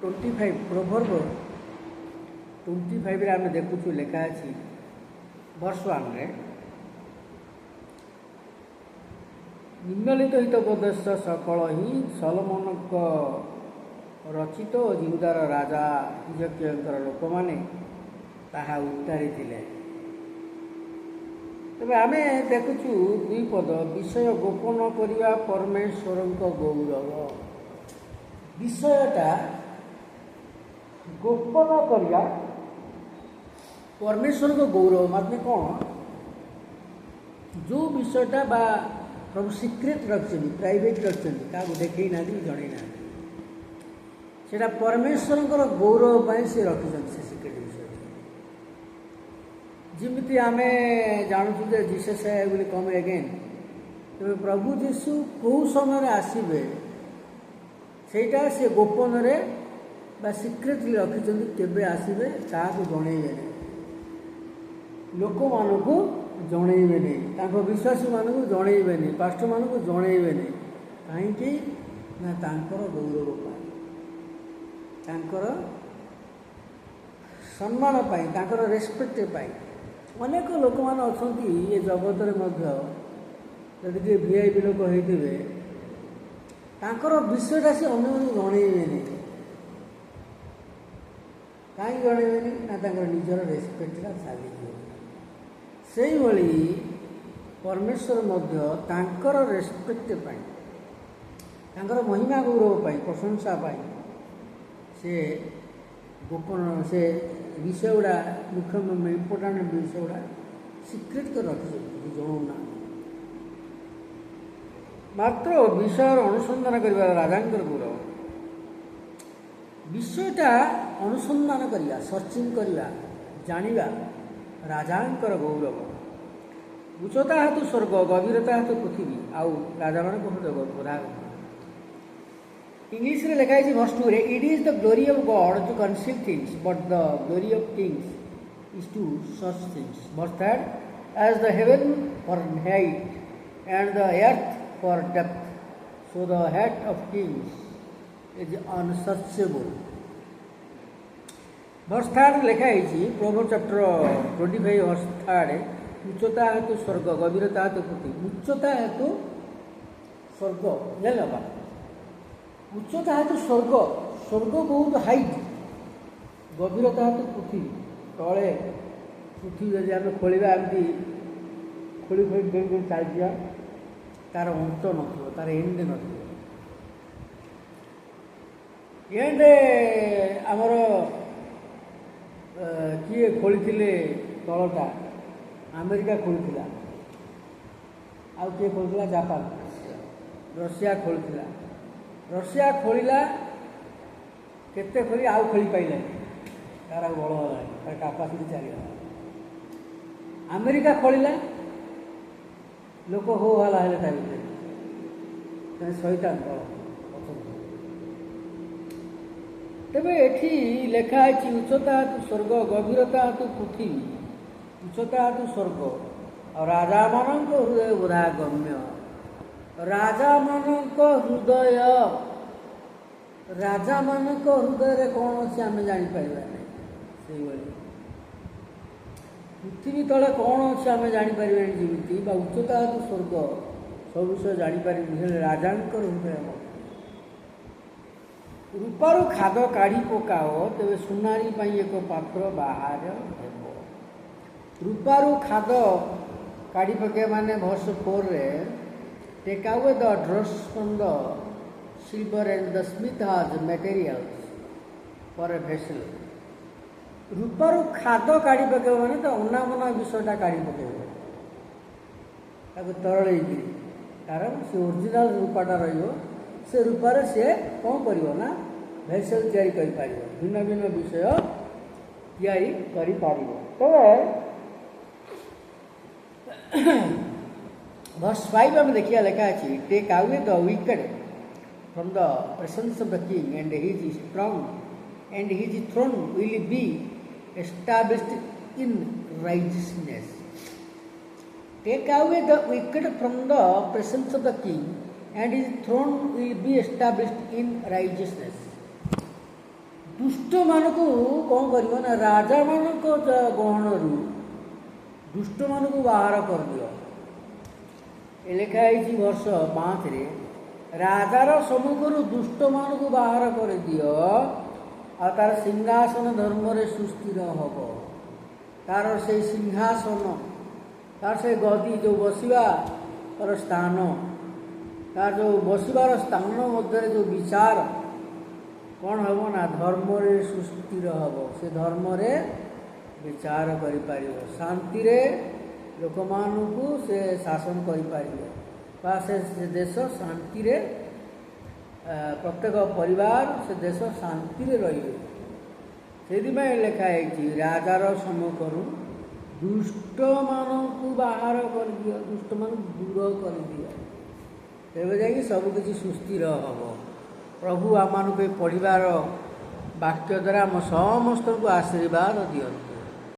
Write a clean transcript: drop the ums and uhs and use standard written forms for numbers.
25 proverb 25 आम देखु लेखा अच्छी वर्ष 1 रे निम्नलित हितोपदेश सकल ही सलोमन रचित जिहुदार राजा हिजकियंकर लोक माने ताहा उतारी थिले। तबे आमे देखुचु 2 पद विषय गोपन करिया परमेश्वर गौरव। विषयटा गोपन करिया परमेश्वर गौरव माने कौन? जो विषयटा बा प्रभु सिक्रेट रखिछन, प्राइवेट रखिछन, का देखै ना दी जणै ना, सेटा परमेश्वर गौरव पाई से रखिछन से सिक्रेट विषय। जिमिति आमे जानू जे जीसस विल कम अगेन, तबे प्रभु जीशु कौ समय आसीबे सेटा से गोपन रे बा सिक्रेटली रखिछन, केबे आसीबे ताकू जणैबे नै, लोक मानकू जणैबे नै, ताको विश्वासी मानकू जणैबे नै, पास्टर मानकू जणैबे नै। काहेकि ना तांकर गौरव पाई, तांकर सम्मान पाई, तांकर रेस्पेक्ट पाई। अनेक लोक मान अछंती ये जगत रे मध्य जदि के वीआईपी लोक होइथिबे तांकर विषयटा से अन्य मानकू जणैबे नै। काई जणैबे नै ना तांकर निजर रेस्पेक्टटा चाली दियो। सेही भली परमेश्वर मध्य तांकर रेस्पेक्ट पाई, तांकर महिमा गौरव पाई, प्रशंसा पाई से गोपन से विषय गुड़ा मुख्य इम्पोर्टाट विषय गुड़ा सिक्रेट कर रखी जनाऊना। मात्र विषय अनुसंधान करवा राजा गौरव। विषयटा अनुसंधान करिया, सर्चिंग करिया, जानिबा राजांकर गौरव। उच्चता हेतु स्वर्ग, गभीरता हेतु पृथ्वी, आउ राजा मान बोधा। इंग्लिश रे लिखा है वर्ष 2 रे, it is the glory of God to conceal things but the glory of kings is to search things. Verse 3, as the heaven for height and the earth for depth so the heart of kings is unsearchable. Verse 3 लिखा है proverbs chapter 25 वर्ष 3, उच्चता हेतु स्वर्ग, गभीरता हेतु पृथ्वी। उच्चता हेतु स्वर्ग जानवा, उच्चता हेतु स्वर्ग, स्वर्ग बहुत हाइट, गभीरता हेतु पृथ्वी तले पृथ्वी जदि आम खोलिया एमती खोली खोली चलती तार अंत न तार एंड न एंड आमर किए खोली तलटा अमेरिका खोली, आउ किए खोली जापान, रशिया खोली, रशिया खोलिला केते खोली आउ खोली पाइला तार बड़ है तार कैपेसिटी चलीगला। अमेरिका खोलिला लोक हो हला है शैतान बड़। तेबे एठी लेखा है उच्चता हेतु स्वर्ग, गभीरता हेतु पृथ्वी, उच्चता हेतु स्वर्ग और राजा मान हृदय बोधागम्य। राजा मानक हृदय, राजा मानक हृदय कौन अच्छे आम जापर से पृथ्वी तले कौन अच्छे आम जापर जमी उच्चता हेतु स्वर्ग सब विषय जापर राजा हृदय। रूपारू खाद काढ़ी पकाओ तेरे सुनारी पाई एक पात्र बाहर हेब। रूपारू खाद काढ़ी पकाइबा माने वर्ष 4 रे, take away the dross from the silver and the smith has materials for a vessel. रूपारू खाद काढ़ी पकेब माने तो अना मना विषयटा काढ़ी पकेब ताको तरल कारण से ओरिजिनल रूपाटा रहियो, से रूपारे से कौन करियो ना भेसेल तैयारी करि पारियो, भिन्न भिन्न विषय तैयारी करि पारियो। तो वर्ष 5 में देखिए लिखा है, take away the wicked from the presence of the king and his strong and his throne will be established in righteousness. Take away the wicked from the presence of the king and his throne will be established in righteousness. ଦୁଷ୍ଟମାନଙ୍କୁ କ'ଣ କରିବ ନା ରାଜାମାନଙ୍କ ଗହଣରୁ ଦୁଷ୍ଟମାନଙ୍କୁ ବାହାର କରିଦିଅ। ଏ ଲେଖା ହେଇଛି ବର୍ଷ 5ରେ, ରାଜାର ସମ୍ମୁଖରୁ ଦୁଷ୍ଟମାନଙ୍କୁ ବାହାର କରିଦିଅ, ଆଉ ତାର ସିଂହାସନ ଧର୍ମରେ ସୁସ୍ଥିର ହେବ। ତାର ସେଇ ସିଂହାସନ, ତାର ସେ ଗଦି ଯେଉଁ ବସିବାର ସ୍ଥାନ, ତାର ଯେଉଁ ବସିବାର ସ୍ଥାନ ମଧ୍ୟରେ ଯେଉଁ ବିଚାର କ'ଣ ହେବ ନା ଧର୍ମରେ ସୁସ୍ଥିର ହେବ। ସେ ଧର୍ମରେ ବିଚାର କରିପାରିବ, ଶାନ୍ତିରେ ଲୋକମାନଙ୍କୁ ସେ ଶାସନ କରିପାରିବ, ବା ସେ ଦେଶ ଶାନ୍ତିରେ, ପ୍ରତ୍ୟେକ ପରିବାର ସେ ଦେଶ ଶାନ୍ତିରେ ରହିବେ। ସେଥିପାଇଁ ଲେଖା ହେଇଛି ରାଜାର ସମ୍ମୁଖରୁ ଦୁଷ୍ଟମାନଙ୍କୁ ବାହାର କରିଦିଅ, ଦୁଷ୍ଟମାନଙ୍କୁ ଦୂର କରିଦିଅ, ତେବେ ଯାଇକି ସବୁକିଛି ସୁସ୍ଥିର ହେବ। ପ୍ରଭୁ ଆମମାନଙ୍କୁ ଏ ପଢ଼ିବାର ବାକ୍ୟ ଦ୍ୱାରା ଆମ ସମସ୍ତଙ୍କୁ ଆଶୀର୍ବାଦ ଦିଅନ୍ତୁ।